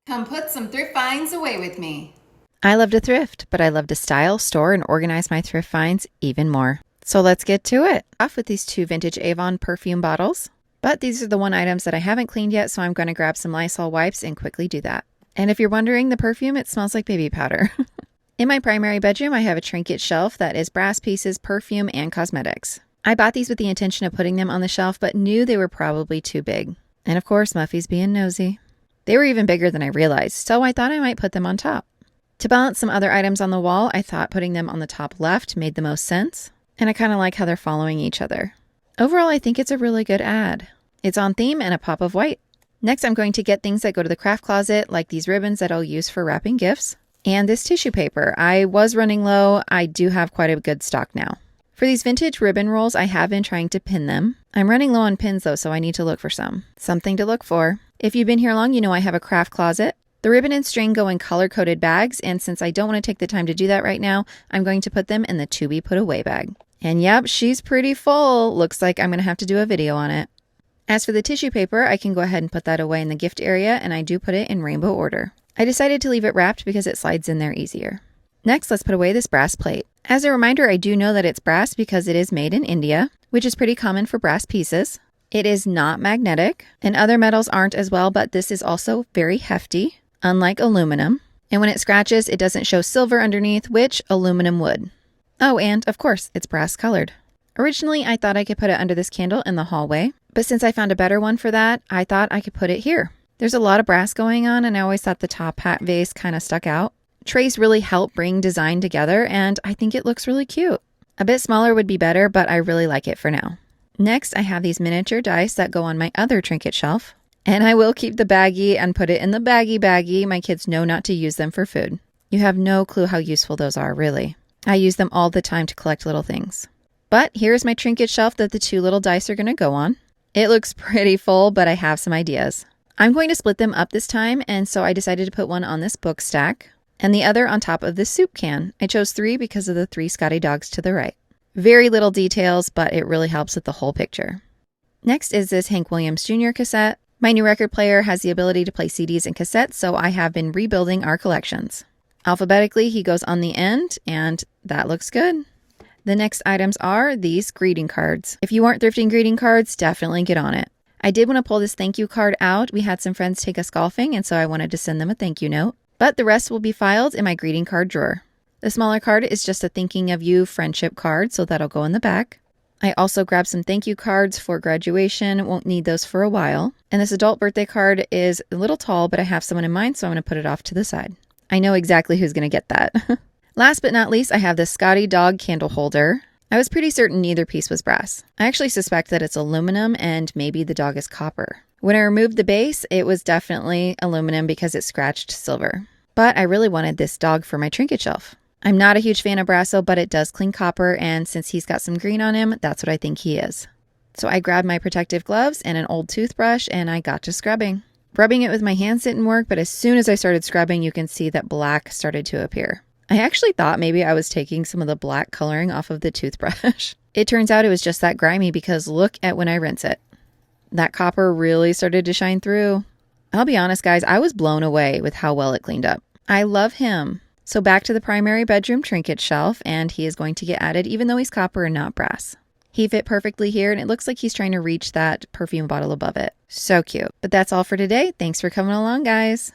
Come put some thrift finds away with me. I love to thrift, but I love to style, store, and organize my thrift finds even more. So let's get to it. Off with these two vintage Avon perfume bottles. But these are the one items that I haven't cleaned yet, so I'm going to grab some Lysol wipes and quickly do that. And if you're wondering, the perfume, it smells like baby powder. In my primary bedroom, I have a trinket shelf that is brass pieces, perfume, and cosmetics. I bought these with the intention of putting them on the shelf, but knew they were probably too big. And of course, Muffy's being nosy. They were even bigger than I realized, so I thought I might put them on top. To balance some other items on the wall, I thought putting them on the top left made the most sense, and I kind of like how they're following each other. Overall, I think it's a really good ad. It's on theme and a pop of white. Next, I'm going to get things that go to the craft closet, like these ribbons that I'll use for wrapping gifts, and this tissue paper. I was running low. I do have quite a good stock now. For these vintage ribbon rolls, I have been trying to pin them. I'm running low on pins though, so I need to look for some. Something to look for. If you've been here long, you know I have a craft closet. The ribbon and string go in color-coded bags, and since I don't want to take the time to do that right now, I'm going to put them in the to be put away bag. And yep, she's pretty full. Looks like I'm going to have to do a video on it. As for the tissue paper, I can go ahead and put that away in the gift area, and I do put it in rainbow order. I decided to leave it wrapped because it slides in there easier. Next, let's put away this brass plate. As a reminder, I do know that it's brass because it is made in India, which is pretty common for brass pieces. It is not magnetic, and other metals aren't as well, but this is also very hefty, unlike aluminum. And when it scratches, it doesn't show silver underneath, which aluminum would. Oh, and of course, it's brass colored. Originally, I thought I could put it under this candle in the hallway, but since I found a better one for that, I thought I could put it here. There's a lot of brass going on, and I always thought the top hat vase kind of stuck out. Trays really help bring design together, and I think it looks really cute. A bit smaller would be better, but I really like it for now. Next, I have these miniature dice that go on my other trinket shelf. And I will keep the baggie and put it in the baggie. My kids know not to use them for food. You have no clue how useful those are, really. I use them all the time to collect little things. But here's my trinket shelf that the two little dice are going to go on. It looks pretty full, but I have some ideas. I'm going to split them up this time, and so I decided to put one on this book stack and the other on top of this soup can. I chose 3 because of the 3 Scotty dogs to the right. Very little details, but it really helps with the whole picture. Next is this Hank Williams Jr. cassette. My new record player has the ability to play CDs and cassettes, so I have been rebuilding our collections. Alphabetically, he goes on the end, and that looks good. The next items are these greeting cards. If you aren't thrifting greeting cards, definitely get on it. I did want to pull this thank you card out. We had some friends take us golfing, and so I wanted to send them a thank you note. But the rest will be filed in my greeting card drawer. The smaller card is just a thinking of you friendship card, so that'll go in the back. I also grabbed some thank you cards for graduation. Won't need those for a while. And this adult birthday card is a little tall, but I have someone in mind, so I'm going to put it off to the side. I know exactly who's going to get that. Last but not least, I have this Scotty dog candle holder. I was pretty certain neither piece was brass. I actually suspect that it's aluminum and maybe the dog is copper. When I removed the base, it was definitely aluminum because it scratched silver. But I really wanted this dog for my trinket shelf. I'm not a huge fan of Brasso, but it does clean copper, and since he's got some green on him, that's what I think he is. So I grabbed my protective gloves and an old toothbrush, and I got to scrubbing. Rubbing it with my hands didn't work, but as soon as I started scrubbing, you can see that black started to appear. I actually thought maybe I was taking some of the black coloring off of the toothbrush. It turns out it was just that grimy because look at when I rinse it. That copper really started to shine through. I'll be honest, guys, I was blown away with how well it cleaned up. I love him. So back to the primary bedroom trinket shelf, and he is going to get added even though he's copper and not brass. He fit perfectly here, and it looks like he's trying to reach that perfume bottle above it. So cute. But that's all for today. Thanks for coming along, guys.